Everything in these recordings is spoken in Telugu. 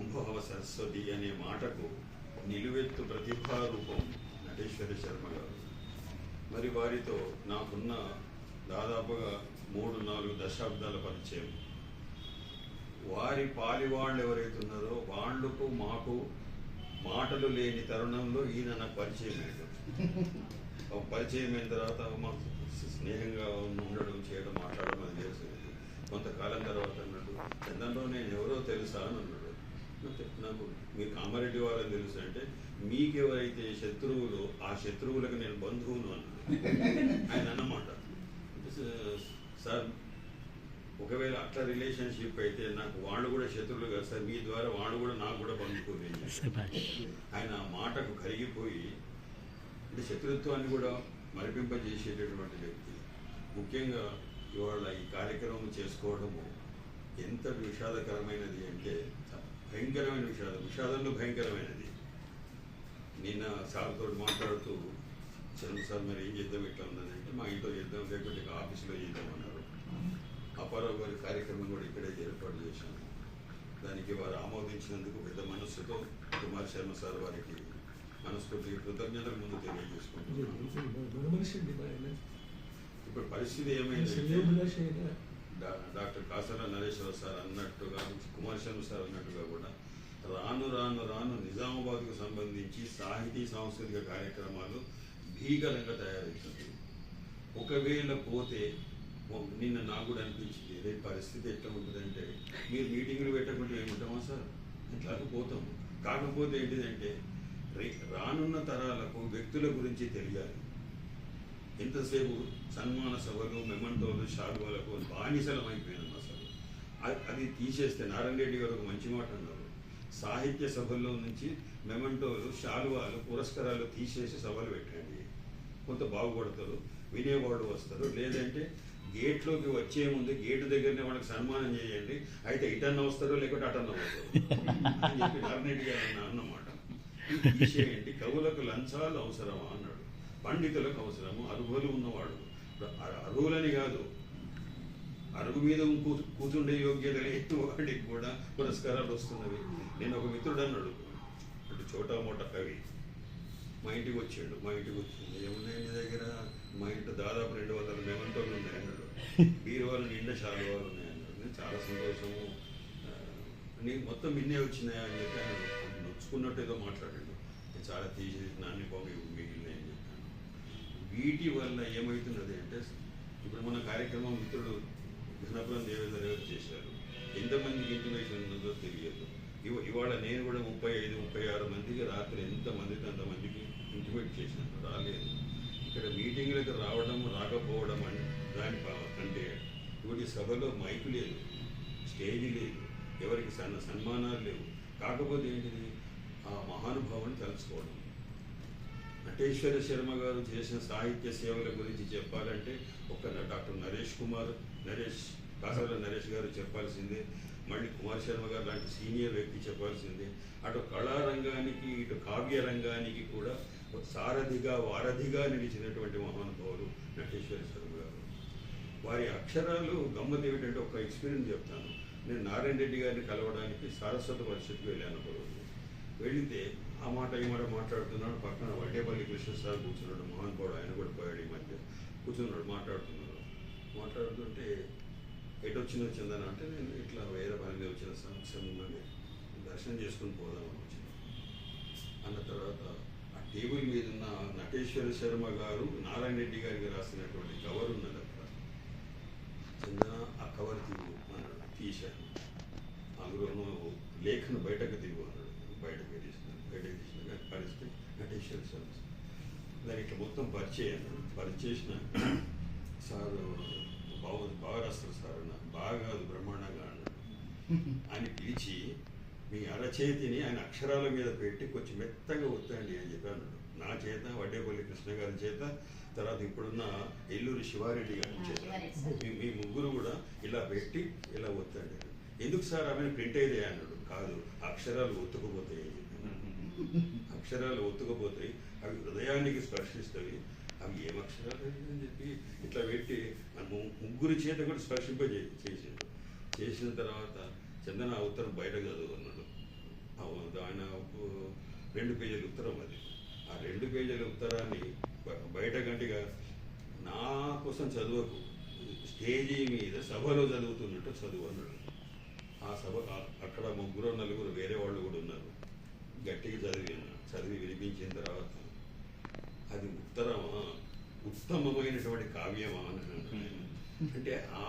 అనుభవ సరస్వతి అనే మాటకు నిలువెత్తు ప్రతిభారూపం నటేశ్వర శర్మ గారు. మరి వారితో నాకున్న దాదాపుగా 3-4 దశాబ్దాల పరిచయం. వారి పాలివాళ్ళు ఎవరైతే ఉన్నారో వాళ్లకు మాకు మాటలు లేని తరుణంలో ఈయన నాకు పరిచయం అయ్యాడు. పరిచయం అయిన తర్వాత మాకు స్నేహంగా ఉండడం, చేయడం, మాట్లాడడం అది చేసేది. కొంతకాలం తర్వాత అన్నాడు, చందంలో నేను ఎవరో తెలుసా అని అన్నాడు. నాకు మీరు కామారెడ్డి వాళ్ళని తెలుసు అంటే, మీకెవరైతే శత్రువులు ఆ శత్రువులకు నేను బంధువును అన్నాడు ఆయన అన్నమాట. సార్ ఒకవేళ అట్లా రిలేషన్షిప్ అయితే నాకు వాళ్ళు కూడా శత్రువులు కదా సార్, మీ ద్వారా వాళ్ళు కూడా నాకు కూడా బంధువులు. ఆయన ఆ మాటకు కరిగిపోయి, అంటే శత్రుత్వాన్ని కూడా మరిపింపజేసేటటువంటి వ్యక్తి. ముఖ్యంగా ఇవాళ ఈ కార్యక్రమం చేసుకోవడము ఎంత విషాదకరమైనది అంటే భయంకరమైన విషాదంలో భయంకరమైనది. నిన్న సార్తో మాట్లాడుతూ, చంద్ర సార్ మరి ఏం చేద్దాం ఇట్లా ఉన్నదంటే, మా ఇంట్లో చేద్దాం లేకపోతే ఆఫీసులో చేద్దామన్నారు. అప్పారావు గారి కార్యక్రమం కూడా ఇక్కడే ఏర్పాటు చేశాము. దానికి వారు ఆమోదించినందుకు పెద్ద మనస్సుతో కుమార్ శర్మ సార్ వారికి మనస్ఫూర్తి కృతజ్ఞతలు ముందు తెలియజేసుకుంటున్నాను. ఇప్పుడు పరిస్థితి ఏమైందంటే, డాక్టర్ కాసర నరేశ్వర సార్ అన్నట్టుగా, కుమార్ శర్మ సార్ అన్నట్టుగా కూడా రాను రాను రాను నిజామాబాద్కు సంబంధించి సాహితీ సాంస్కృతిక కార్యక్రమాలు భీకరంగా తయారవుతుంది. ఒకవేళ పోతే నిన్న నాకు కూడా అనిపించింది, రేపు పరిస్థితి ఎట్లా ఉంటుందంటే, మీరు మీటింగులు పెట్టకుంటే ఏముంటామా సార్, ఎట్లాగ పోతాము. కాకపోతే ఏంటిదంటే రానున్న తరాలకు వ్యక్తుల గురించి తెలియాలి. ఎంతసేపు సన్మాన సభలు, మెమంటోలు, శాలువాలకు బానిసలం అయిపోయినాం అసలు. అది తీసేస్తే, నారాయణ రెడ్డి గారు ఒక మంచి మాట అన్నారు, సాహిత్య సభల్లో నుంచి మెమంటోలు, శాలువాలు, పురస్కారాలు తీసేసి సభలు పెట్టండి, కొంత బాగుపడతారు, వినేవాళ్ళు వస్తారు. లేదంటే గేట్లోకి వచ్చే ముందు గేటు దగ్గరనే వాళ్ళకి సన్మానం చేయండి, అయితే ఇటన్నా వస్తారు లేకపోతే అటన్నా వస్తారు అని చెప్పి నారాయణ రెడ్డి గారు అన్నమాట. తీసేయండి, కవులకు లంచాలు అవసరమా అన్నాడు, పండితులకు అవసరము, అర్హులు ఉన్నవాడు. అర్హులని కాదు, అరుగు మీద కూర్చుండే యోగ్యత లేని వాడికి కూడా పురస్కారాలు వస్తున్నవి. నేను ఒక మిత్రుడు అన్నాడు, అంటే చోటా మోటా కవి, మా ఇంటికి వచ్చాడు. ఏమున్నాయి మీ దగ్గర? మా ఇంట్లో దాదాపు 200 మెమంటోలు ఉన్నాయి అన్నాడు. బీరువాళ్ళు నిండా శాలువాలు ఉన్నాయి అన్నాడు. నేను చాలా సంతోషము, నీకు మొత్తం నిన్నే వచ్చినాయా అని చెప్పి ఆయన నొచ్చుకున్నట్టు ఏదో మాట్లాడాడు. చాలా తీసేసి నాన్ని పోయి మిగిలినాయని చెప్పాను. వీటి వల్ల ఏమవుతున్నది అంటే, ఇప్పుడు మన కార్యక్రమం మిత్రుడు ఘనపురం దేవేంద్ర గారు చేశారు. ఎంతమందికి ఇంటిమేషన్ ఉన్నదో తెలియదు. ఇవాళ నేను కూడా 35-36 మందికి రాత్రి ఎంతమందికి అంతమందికి ఇంటిమేట్ చేశాను, రాలేదు. ఇక్కడ మీటింగ్లకు రావడం రాకపోవడం అని దాని అంటే, ఇవాటి సభలో మైకు లేదు, స్టేజ్ లేదు, ఎవరికి సన్మానాలు లేవు. కాకపోతే ఏంటిది, ఆ మహానుభావుని తలుచుకోవడం. నటేశ్వర శర్మ గారు చేసిన సాహిత్య సేవల గురించి చెప్పాలంటే ఒక డాక్టర్ కాసర నరేష్ గారు చెప్పాల్సిందే, మళ్ళీ కుమార్ శర్మ గారు లాంటి సీనియర్ వ్యక్తి చెప్పాల్సిందే. అటు కళారంగానికి ఇటు కావ్య రంగానికి కూడా సారథిగా వారధిగా నిలిచినటువంటి మహానుభావులు నటేశ్వర శర్మ గారు. వారి అక్షరాలు గమ్మత్ ఏమిటంటే, ఒక ఎక్స్పీరియన్స్ చెప్తాను. నేను నారాయణ రెడ్డి గారిని కలవడానికి సారస్వత పరిషత్కి వెళ్ళాను ఒక రోజు. వెళితే ఆ మాట ఈ మాట మాట్లాడుతున్నాడు. పక్కన వడ్డేపల్లి కృష్ణ సార్ కూర్చున్నాడు, మహానుభావుడు, ఆయన కూడా పోయాడు ఈ మధ్య. కూర్చున్నాడు, మాట్లాడుతుంటే ఎటు వచ్చిందో చందన అంటే, నేను ఇట్లా వేరే పని వచ్చిన సమస్య ఉందని దర్శనం చేసుకుని పోదామని వచ్చిన అన్న తర్వాత, ఆ టేబుల్ మీద ఉన్న నటేశ్వర శర్మ గారు నారాయణ రెడ్డి గారికి రాసినటువంటి కవర్ ఉన్నది అక్కడ. చందన ఆ కవర్ తీవు అన్నాడు. తీశాను. అందులోనూ లేఖను బయటకు తీవు అన్నాడు. బయటకు తీసిన పరిస్థితి నటేశ్వర శర్మ దాని ఇట్లా మొత్తం పరిచేసిన సార్ బాగా రాస్తారు సార్ అన్న, బాగా బ్రహ్మాండంగా అన్నాడు. ఆయన పిలిచి, మీ అరచేతిని ఆయన అక్షరాల మీద పెట్టి కొంచెం మెత్తగా ఒత్తండి అని చెప్పి అన్నాడు. నా చేత, వడ్డేపల్లి కృష్ణ గారి చేత, తర్వాత ఇప్పుడున్న ఎల్లూరి శివారెడ్డి గారి చేత, మీ ముగ్గురు కూడా ఇలా పెట్టి ఇలా ఒత్తండి. ఎందుకు సార్ ఆమె ప్రింట్ అయ్యేదే అన్నాడు. కాదు, అక్షరాలు ఒత్తుకుపోతాయి అని చెప్పి. అక్షరాలు ఒత్తుకుపోతాయి, అవి హృదయానికి స్పర్శిస్తాయి. అవి ఏం అక్షరాలు అని చెప్పి ఇట్లా పెట్టి ముగ్గురి చేత కూడా చేసాడు. చేసిన తర్వాత చందన ఉత్తరం బయట చదువు అన్నాడు. ఆయన 2 పేజీల ఉత్తరం అది. ఆ 2 పేజీల ఉత్తరాన్ని బయట గంటిగా నా కోసం చదువుకు, స్టేజీ మీద సభలో చదువుతున్నట్టు చదువు అన్నాడు. ఆ సభ అక్కడ 3-4 వేరే వాళ్ళు కూడా ఉన్నారు. గట్టిగా చదివి వినిపించిన తర్వాత అది ఉత్తమమైనటువంటి కావ్యమా అని అన్నాడు. అంటే ఆ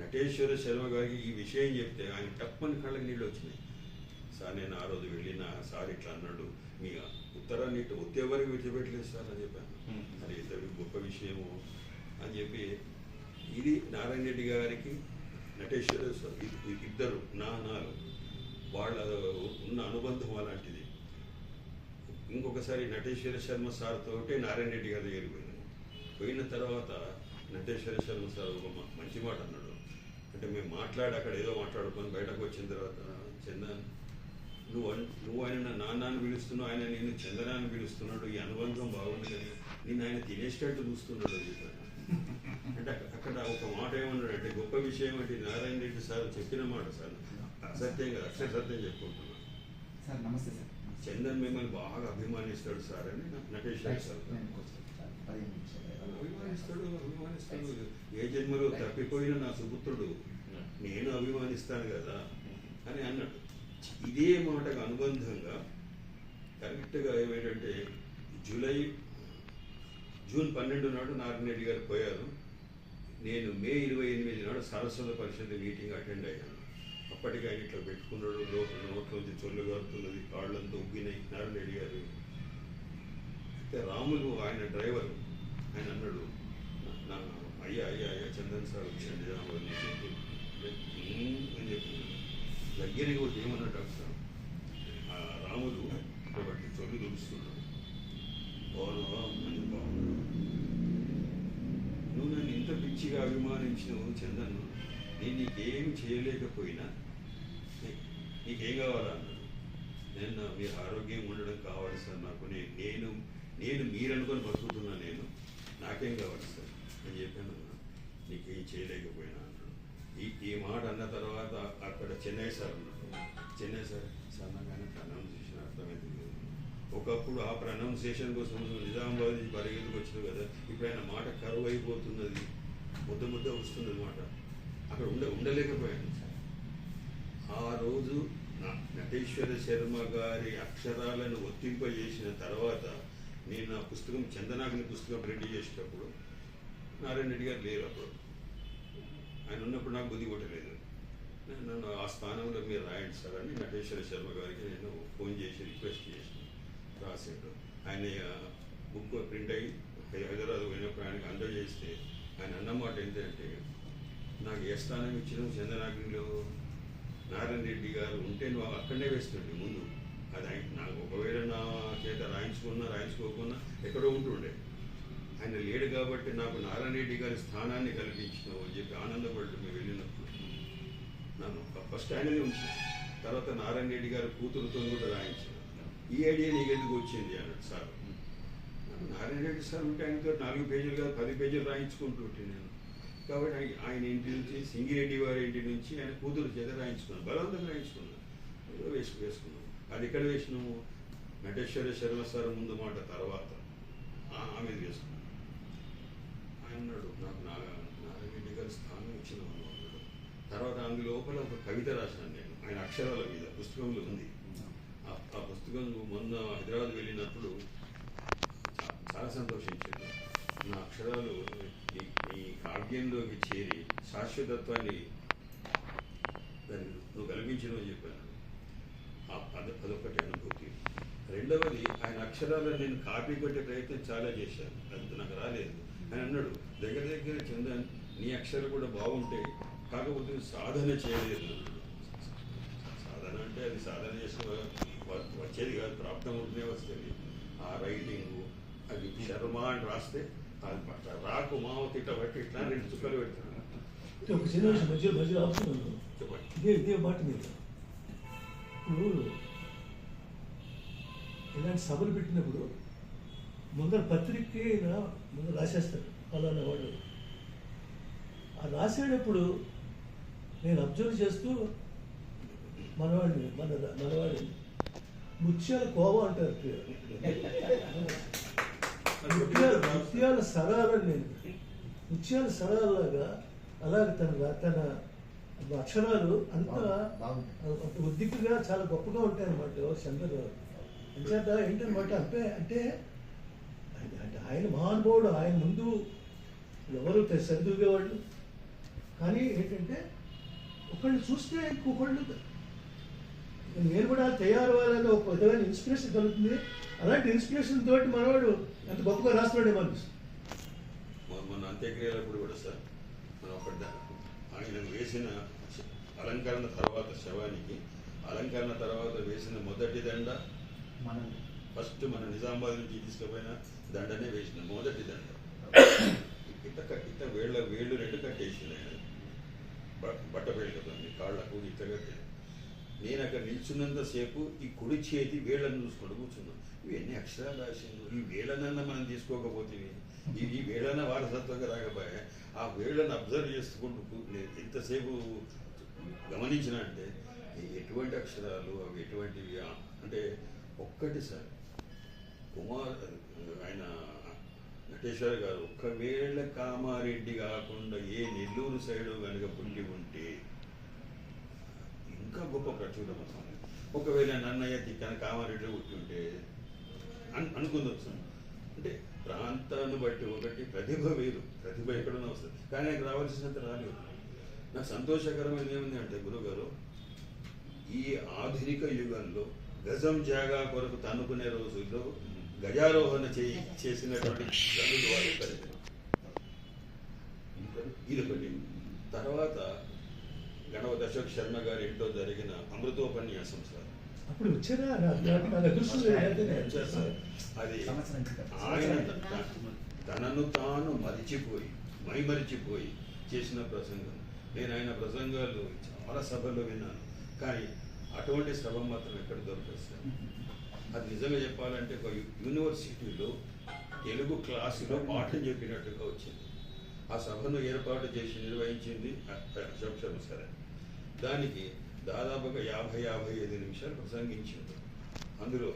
నటేశ్వర శర్మ గారికి ఈ విషయం చెప్తే ఆయన తప్పని కళ్ళకి నీళ్ళు వచ్చినాయి. సార్ నేను ఆ రోజు వెళ్ళిన సార్ ఇట్లా అన్నాడు, మీ ఉత్తరాన్ని ఇట్లా ఒత్తేవరకు విడిచిపెట్టలేదు సార్ అని చెప్పాను. అది ఇద్దరు గొప్ప విషయము అని చెప్పి, ఇది నారాయణ రెడ్డి గారికి నటేశ్వర ఇద్దరు నాన్నలు వాళ్ళ ఉన్న అనుబంధం అలాంటిది. ఇంకొకసారి నటేశ్వర శర్మ సార్ తోటే నారాయణ రెడ్డి గారి దగ్గరికి పోయిన తర్వాత నటేశ్వర శర్మ సార్ ఒక మంచి మాట అన్నాడు. అంటే మేము అక్కడ ఏదో మాట్లాడుకొని బయటకు వచ్చిన తర్వాత, చందన్ నువ్వు ఆయన నాన్నని పిలుస్తున్నావు, ఆయన నేను చందనాన్ని పిలుస్తున్నాడు, ఈ అనుబంధం బాగుంది కానీ నేను ఆయన తినేసేటట్టు చూస్తున్నాడు అని చెప్పాను. అంటే అక్కడ ఒక మాట ఏమన్నాడు అంటే, గొప్ప విషయం అంటే నారాయణ రెడ్డి సార్ చెప్పిన మాట సార్ సత్యంగా అక్షర సత్యం చెప్పుకుంటున్నాను సార్. నమస్తే సార్. చందన్ మిమ్మల్ని బాగా అభిమానిస్తాడు సార్ అని నటేశ్వర సార్ అభిమానిస్తాడు. ఏ జన్మలో తప్పిపోయిన నా సుపుత్రుడు నేను అభిమానిస్తాను కదా అని అన్నాడు. ఇదే మాటకు అనుబంధంగా కరెక్ట్గా ఏమిటంటే జూన్ 12 నాడు నారాయణ రెడ్డి గారు పోయారు. నేను మే 28 నాడు సరస్వత పరిషత్ మీటింగ్ అటెండ్ అయ్యాను. అప్పటికి ఆయన ఇట్లా పెట్టుకున్నాడు, నోట్లోంచి చొల్లు గారుతున్నది, కాళ్ళంతా ఉబ్బినాయి నారాయణ రెడ్డి గారు. అయితే రాములు ఆయన డ్రైవరు ఆయన అన్నాడు, అయ్యా చందన్ సార్ వచ్చాడు నిజామాబాద్ నుంచి అని చెప్పి దగ్గరికి పోతే ఏమన్నా డాక్టర్ రాములు కాబట్టి చొల్లు చూపిస్తున్నాడు, బాగున్నాడు, నువ్వు నన్ను ఇంత పిచ్చిగా అభిమానించినవు చందన్, నేను నీకేం చేయలేకపోయినా నీకేం కావాలా అన్నాడు. నేను మీరు ఆరోగ్యంగా ఉండడం కావాలి సార్, నాకు నేను మీరు అనుకొని బతుకుతున్నా, నాకేం కావాలి సార్ అని చెప్పాను. నీకేం చేయలేకపోయినా అన్నాడు. ఈ మాట అన్న తర్వాత అక్కడ చెన్నై సార్ ఉన్నాడు. చెన్నై సార్ సన్నగానే ప్రొనౌన్సియేషన్ అర్థమైంది లేదు. ఒకప్పుడు ఆ ప్రొనౌన్సియేషన్ కోసం నిజామాబాద్ నుంచి పరిగెత్తుకు వచ్చినావు కదా, ఇప్పుడు ఆయన మాట కరువు అయిపోతున్నది, ముద్ద వస్తుంది మాట, అక్కడ ఉండలేకపోయాను. ఆ రోజు నటేశ్వర శర్మ గారి అక్షరాలను ఒత్తింపజేసిన తర్వాత నేను ఆ పుస్తకం చందనాగ్ని పుస్తకం ప్రింట్ చేసేటప్పుడు నారాయణ రెడ్డి గారు లేరు. అప్పుడు ఆయన ఉన్నప్పుడు నాకు బుద్ధి కొట్టలేదు. నన్ను ఆ స్థానంలో మీరు రాయండి సార్ అని నటేశ్వర శర్మ గారికి నేను ఫోన్ చేసి రిక్వెస్ట్ చేసి రాసాడు. ఆయన బుక్ ప్రింట్ అయ్యి హైదరాబాద్ పోయినప్పుడు ఆయనకు అందజేస్తే ఆయన అన్నమాట ఏంటంటే, నాకు ఏ స్థానం ఇచ్చినావు చందనాగ్నిలో, నారాయణ రెడ్డి గారు ఉంటే నువ్వు అక్కడనే వేస్తుండే ముందు, అది నాకు ఒకవేళ నా చేత రాయించుకోకున్నా ఎక్కడో ఉంటుండే, ఆయన లేడు కాబట్టి నాకు నారాయణ రెడ్డి గారి స్థానాన్ని కల్పించినావు అని చెప్పి ఆనందపడ్డు. మేము వెళ్ళినప్పుడు నన్ను ఫస్ట్ ఆయననే ఉంచిన, తర్వాత నారాయణ రెడ్డి గారి కూతురుతో కూడా రాయించిన. ఈ ఐడియా నీకు ఎందుకు వచ్చింది అన్నాడు సార్. నారాయణ రెడ్డి సార్ ఉంటే ఆయనతో 4 పేజీలు కాదు 10 పేజీలు రాయించుకుంటుంటే నేను, కాబట్టి ఆయన ఇంటి నుంచి సింగిరెడ్డి వారి ఇంటి నుంచి ఆయన కూతురు చేత రాయించుకున్నాను, బలవంతంగా రాయించుకున్నాను. వేసుకున్నాం. అది ఎక్కడ వేసినాము, నటేశ్వర శర్మ సార్ ముందు మాట తర్వాత ఆమె వేసుకున్నాను. ఆయన అన్నాడు, నాకు నారాయణ రెడ్డి గారి స్థానం ఇచ్చినాము అన్నాడు. తర్వాత ఆమె లోపల ఒక కవిత రాశాను నేను, ఆయన అక్షరాల మీద పుస్తకంలో ఉంది. ఆ పుస్తకం మొన్న హైదరాబాద్ వెళ్ళినప్పుడు చాలా సంతోషించింది. నా అక్షరాలు ఈ కావ్యంలోకి చేరి శాశ్వతత్వాన్ని నువ్వు కల్పించినని చెప్పాను. అదొకటి అనుభూతి. రెండవది, ఆయన అక్షరాలను నేను కాపీ కొట్టే ప్రయత్నం చాలా చేశాను, అది నాకు రాలేదు. ఆయన అన్నాడు, దగ్గర చందన్ నీ అక్షరాలు కూడా బాగుంటాయి, కాకపోతే సాధన చేయలేదు. సాధన అంటే అది సాధన చేసిన వచ్చేది కాదు, ప్రాప్తం ఉంటేనే వస్తుంది. ఆ రైటింగు అది శర్మ అని రాస్తే అది రాకు మావతి ఇట్లా బట్టి ఇట్లా 2 చుక్కలు పెడతాను. ఒక చిన్న విషయం మధ్యలో ఆప్షన్ ఇదే మాట మీద, ఇప్పుడు ఇలాంటి సభలు పెట్టినప్పుడు ముందర పత్రికే ముందర రాసేస్తాడు అలానే వాడు. ఆ రాసేటప్పుడు నేను అబ్జర్వ్ చేస్తూ మనవాడి ముత్యాల కోవ అంటారు. ముత్యాల సరాలని నేను ముత్యాల సరాలాగా అలాగే తన అక్షరాలు అంత ఉద్దికగా చాలా గొప్పగా ఉంటాయి అన్నమాట చంద్రరావు. అంచేత ఏంటన్నమాట అంటే ఆయన మహానుభావుడు. ఆయన ముందు ఎవరు సరిదూగేవాళ్ళు, కానీ ఏంటంటే ఒకళ్ళు చూస్తే ఇంకొకళ్ళు నేను కూడా తయారవ్వాలని ఒక విధమైన ఇన్స్పిరేషన్ కలుగుతుంది. అలాంటి ఇన్స్పిరేషన్ తోటి మనవాడు ఎంత గొప్పగా రాస్తున్నాడేమో అనిపిస్తుంది. మన అంత్యక్రియలప్పుడు కూడా సార్ మనం ఒక ఆయన వేసిన అలంకరణ తర్వాత శవానికి అలంకరణ తర్వాత వేసిన మొదటి దండ ఫస్ట్ మన నిజామాబాద్ నుంచి తీసుకుపోయిన దండనే వేసిన మొదటి దండ. ఇట్ట వేళ్ళు రెండు కట్టేసింది ఆయన బట్ట వేళ్ళతో కాళ్ళకు ఇట్లా కట్టేది. నేను అక్కడ నిల్చున్నంతసేపు ఈ కుడి చేతి వేళ్ళను చూసుకుంటూ కూర్చున్నాను. ఇవి ఎన్ని అక్షరాలు రాసిండు, ఈ వేళ్ళనన్నా మనం తీసుకోకపోతే ఈ వేళ్ళన వారసత్వంగా రాకపోయా ఆ వేళ్ళను అబ్జర్వ్ చేసుకుంటూ ఎంతసేపు గమనించిన అంటే ఎటువంటి అక్షరాలు అవి ఎటువంటివి అంటే ఒక్కటి సార్ ఆయన నటేశ్వర గారు ఒకవేళ కామారెడ్డి కాకుండా ఏ నెల్లూరు సైడు కనుక పుట్టి ఉంటే ఇంకా గొప్ప ప్రచురం. ఒకవేళ నన్నయ్య తిక్కన కామారెడ్డిలో పుట్టి ఉంటే అనుకుందాం సార్. అంటే ప్రాంతాన్ని బట్టి ఒకటి ప్రతిభ వేరు, ప్రతిభ ఎక్కడన్నా వస్తుంది, కానీ ఆయనకు రావాల్సినంత రాలేదు. నాకు సంతోషకరమైన ఏముంది అంటే గురుగారు ఈ ఆధునిక యుగంలో గజం జాగా కొరకు తన్నుకునే రోజుల్లో గజారోహణ చేసినటువంటి గనులు వారి ఇది ఒకటి. తర్వాత గణపతి అశోక్ శర్మ గారి ఇంట్లో జరిగిన అమృతోపన్యాసం సార్ అప్పుడు వచ్చారా అది ఆయన తనను తాను మైమరిచిపోయి చేసిన ప్రసంగం. నేను ఆయన ప్రసంగాలు చాలా సభల్లో విన్నాను, కానీ అటువంటి సభ మాత్రం ఎక్కడ దొరకదు సార్. అది నిజంగా చెప్పాలంటే ఒక యూనివర్సిటీలో తెలుగు క్లాసులో పాఠం చెప్పినట్టుగా వచ్చింది. ఆ సభను ఏర్పాటు చేసి నిర్వహించింది అశోక్ శర్మ సార్. దానికి దాదాపుగా 50-55 నిమిషాలు ప్రసంగించింది. అందులో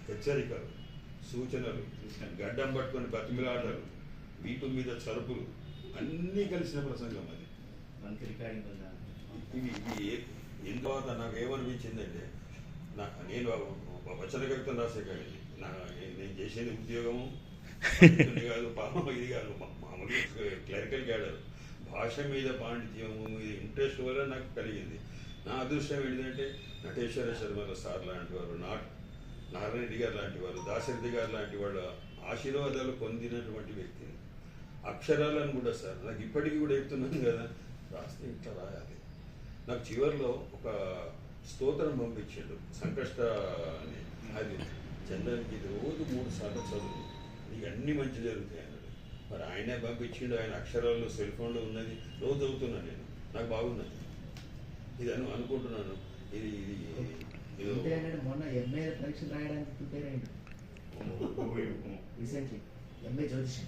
హెచ్చరికలు, సూచనలు, గడ్డం పట్టుకొని బతిమిలాటలు, వీపు మీద చరుపులు అన్నీ కలిసిన ప్రసంగం అది. ఇవి తర్వాత నాకు ఏమనిపించిందంటే నేను వచన కవితను రాసే కవి, నేను చేసేది ఉద్యోగము కాదు, పాపం ఇది కాదు, మామూలుగా క్లరికల్ క్యాడర్. భాష మీద పాండిత్యము ఇది ఇంట్రెస్ట్ వల్ల నాకు కలిగింది. నా అదృష్టం ఏంటంటే నటేశ్వర శర్మ సార్ లాంటి వారు, నారాయణ గారు లాంటి వారు, దాశరథి గారు లాంటి వాళ్ళ ఆశీర్వాదాలు పొందినటువంటి వ్యక్తిని. అక్షరాలను కూడా సార్ నాకు ఇప్పటికీ కూడా చెప్తున్నాను కదా, రాస్తే ఇట్లా రాయాలి. నాకు చివరిలో ఒక స్తోత్రం పంపించాడు సంకష్ట అని. అది చంద్రానికి రోజు 3 సార్లు చదువు, నీకు అన్ని మంచి జరుగుతాయి అన్నాడు. మరి ఆయనే పంపించిండు, ఆయన అక్షరాల్లో సెల్ ఫోన్లో ఉన్నది, రోజు చదువుతున్నాను నేను, నాకు బాగున్నది. ఇది అనుకుంటున్నాను. ఇది మొన్న ఎంఏ పరీక్షలు రాయడానికి ప్రిపేర్ అయ్యిండు రీసెంట్లీ. ఎంఏ జ్యోతిషం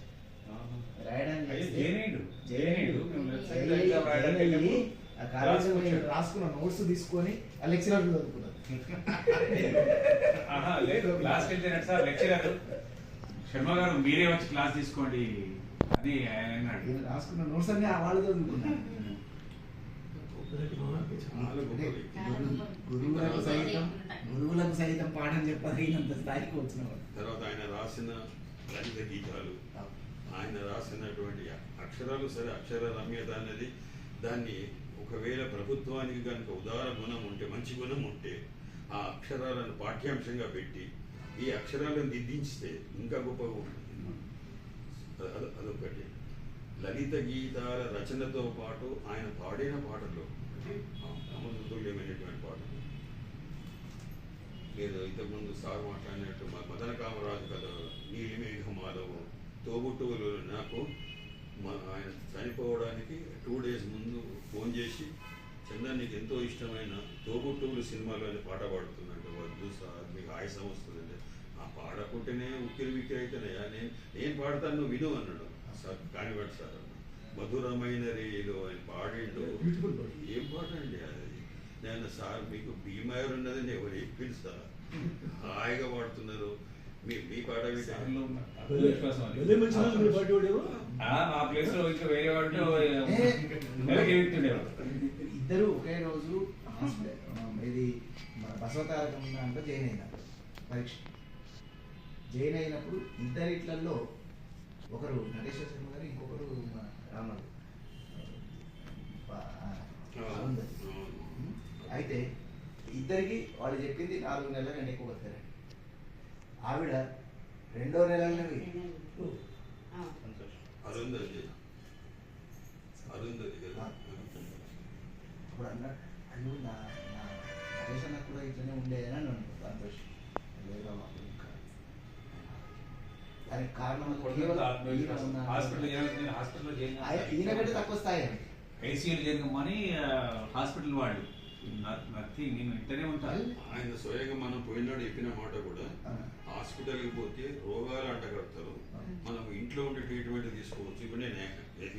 రాయడానికి ఆ కాలేజీలో రాసుకున్న నోట్స్ తీసుకొని ఆ లెక్చరర్ చదువుకున్నాను. శర్మ గారు మీరే వచ్చి క్లాస్ తీసుకోండి అని అన్నాడు. రాసుకున్న నోట్స్ అన్ని ఆ వాళ్ళు చదువుకున్నాను. గురువులకు సైతం పాఠం చెప్పదగినంత స్థాయికి వచ్చినవాడు. తర్వాత ఆయన రాసిన లలిత గీతాలు, ఆయన రాసినటువంటి అక్షరాలు సరే, అక్షర రమ్యత అనేది దాన్ని ఒకవేళ ప్రభుత్వానికి కనుక ఉదార గుణం ఉంటే, మంచి గుణం ఉంటే, ఆ అక్షరాలను పాఠ్యాంశంగా పెట్టి ఈ అక్షరాలను దిద్దించితే ఇంకా గొప్పగా ఉంటుంది. అదొకటి. లలిత గీతాల రచనతో పాటు ఆయన పాడిన పాటలు అమృతుల్యమైనటువంటి పాటలు. నేను ఇంతకుముందు సార్ మాట్లాడినట్టు మదన కామరాజు కథ, నీలిమేఘమాధవు, తోబుట్టువులు. నాకు ఆయన చనిపోవడానికి 2 days ముందు ఫోన్ చేసి, చందన్ నీకు ఎంతో ఇష్టమైన తోబుట్టువులు సినిమాలోని పాట పాడుతుందంటే, వద్దు సార్ మీకు ఆయాసం వస్తుందంటే, ఆ పాడకుంటేనే ఉక్కిరి విక్కిరి అయితేనయ్యా, నేను పాడతాను నువ్వు విను అన్నాడు. సార్ కానివాడు సార్ అన్న. మధురమైన రేలో ఆయన పాడిండు. ఏం పాట అండి అది. నేను సార్ మీకు బీమా ఉన్నదని ఎవరు చెప్పింది సార్, హాయిగా వాడుతున్నారు, మీ పాట సార్లో ఉన్న భలే విశ్వాసం అది. భలే మంచి వాళ్ళు మీరు పాటి వాడేవో. మా ప్లేస్ లో ఇంకా వేరే వాడు వెళ్తుండేవాడు. ఇద్దరు ఒకే రోజు ఇది మన బసవతారకం దాంట్లో జాయిన్ అయినారు పరీక్ష. జాయిన్ అయినప్పుడు ఇద్దరిట్లలో ఒకరు నరేశ్వర శర్మ గారు, ఇంకొకరు మన రామరావు అరుంధతి. అయితే ఇద్దరికి వాళ్ళు చెప్పింది 4 నెలలు నేను ఎక్కువ బతికారు. ఆవిడ 2వ నెలలోనే అరుంధతి కదా. అప్పుడు అన్న అయ్యో నా నరేష్ అన్న కూడా ఇట్లనే ఉండేదని అన్నాను సంతోష్. దానికి కారణం ఈయన కంటే తక్కువ స్థాయి ఐసీయూలు జరగమని హాస్పిటల్ వాళ్ళు నథింగ్, నేను ఇంటనే ఉంటాను. ఆయన స్వయంగా మనం పోయినాడు చెప్పిన మాట కూడా, హాస్పిటల్కి పోతే రోగాలు అంటగడతారు, మనం ఇంట్లో ఉండే ట్రీట్మెంట్ తీసుకోవచ్చు. ఇప్పుడు నేను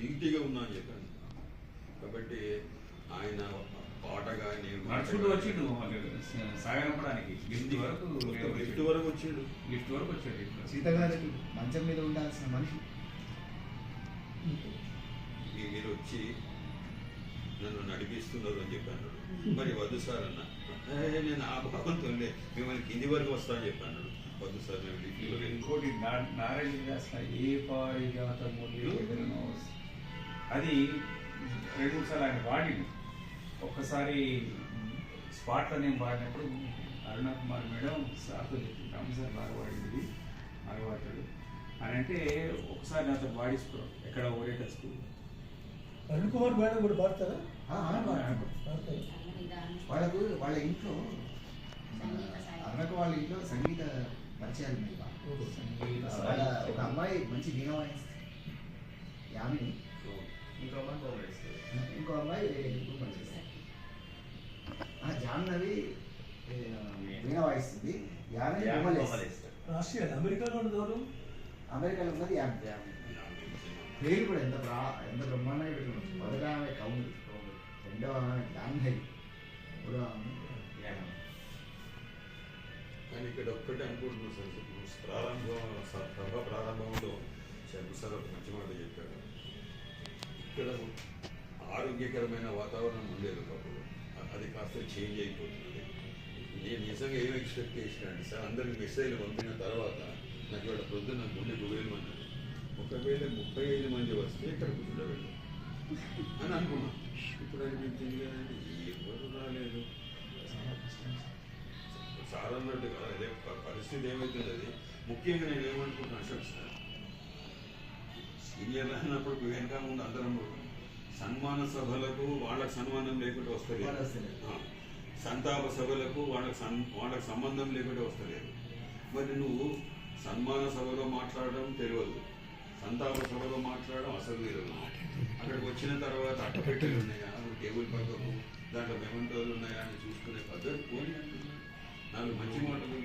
హెల్తీగా ఉన్నా అని చెప్పాను. కాబట్టి ఆయన పాటగా నడుచుకుంటూ వచ్చిండు సాగనపడానికి లిఫ్ట్ వరకు వచ్చిండు. లిఫ్ట్ వరకు వచ్చాడు. సీత గారికి మంచం మీద ఉండాల్సిన మనిషి మీరు వచ్చి నన్ను నడిపిస్తున్నారు అని చెప్పాను. మరి వద్దు సార్ అన్న, నేను ఆ భావంతో మిమ్మల్ని కింది వరకు వస్తా అని చెప్పాను. వద్దు సార్ మేము లిఫ్ట్లో ఇంకోటి నారాయణ రాసిన ఏ పాడి జాత అది 2-3 సార్లు ఆయన వాడింది. ఒక్కసారి స్పాట్లో నేను వాడినప్పుడు అరుణ కుమార్ మేడం సార్తో చెప్పింటాము, సార్ బాగా వాడింది, బాగా వాడతాడు అని అంటే ఒకసారి నాతో వాడిస్తున్నాం ఎక్కడ ఓరేట స్కూల్. అరుణ్ కుమార్ మేడం కూడా పాడతారా? పాడతారు. వాళ్ళకు వాళ్ళ ఇంట్లో అన్నకు వాళ్ళ ఇంట్లో సంగీత పరిచయాలు ఉన్నాయి. వాళ్ళ ఒక అమ్మాయి మంచి వీణ వాయిస్తుంది, యామిని. ఇంకో అమ్మాయి జాహ్నవి వీణ వాయిస్తుంది, యామిని రాష్ట్రీయ అమెరికాలో ఉన్నది ఎవరు? అమెరికాలో ఉన్నది యామిని. పేరు కూడా ఎంత బ్రహ్మాండంగా పెట్టుకున్నాం. మొదట ఆమె కౌలు, 2వ ఆమె గాంధీ, 3వ ఆమె కానీ ఇక్కడ ఒక్కటే అనుకుంటున్నాను సార్, సభ ప్రారంభంలో శర్మ సార్ ఒక మంచి మాట చెప్పాడు. ఇక్కడ ఆరోగ్యకరమైన వాతావరణం ఉండేది ఒకప్పుడు, అది కాస్త చేంజ్ అయిపోతుంది. నేను నిజంగా ఏం ఎక్స్పెక్ట్ చేసినాను సార్, అందరికి మెసేజ్లు పంపిన తర్వాత నాకు ఇక్కడ పొద్దున్న గుండె గుబేలమన్నది. ఒకవేళ 35 మంది వస్తే ఇక్కడ కూర్చోబెట్టు అని అనుకున్నాను. ఇప్పుడు అనిపించింది కదండి, ఎవరు రాలేదు సార్ అన్నట్టు కదా. అదే పరిస్థితి ఏమవుతుంది, అది ముఖ్యంగా నేను ఏమనుకుంటున్నాను అశోక్ సార్, సీనియర్లు అన్నప్పుడు వెనక ముందు అందరం సన్మాన సభలకు వాళ్ళకి సన్మానం లేకుండా వస్తలేదు, సంతాప సభలకు వాళ్ళకి సంబంధం లేకుండా వస్తలేదు. మరి నువ్వు సన్మాన సభలో మాట్లాడడం తెలియదు, సంతాప సభలో మాట్లాడడం అసలు తెలియదు. అక్కడికి వచ్చిన తర్వాత అట్టపెట్టెలు ఉన్నాయా, టేబుల్ పక్కకు దాంట్లో మెమంటోలు ఉన్నాయా అని చూసుకునే పద్ధతి పోనీ అంటున్నాను. 4 మంచి మాటలు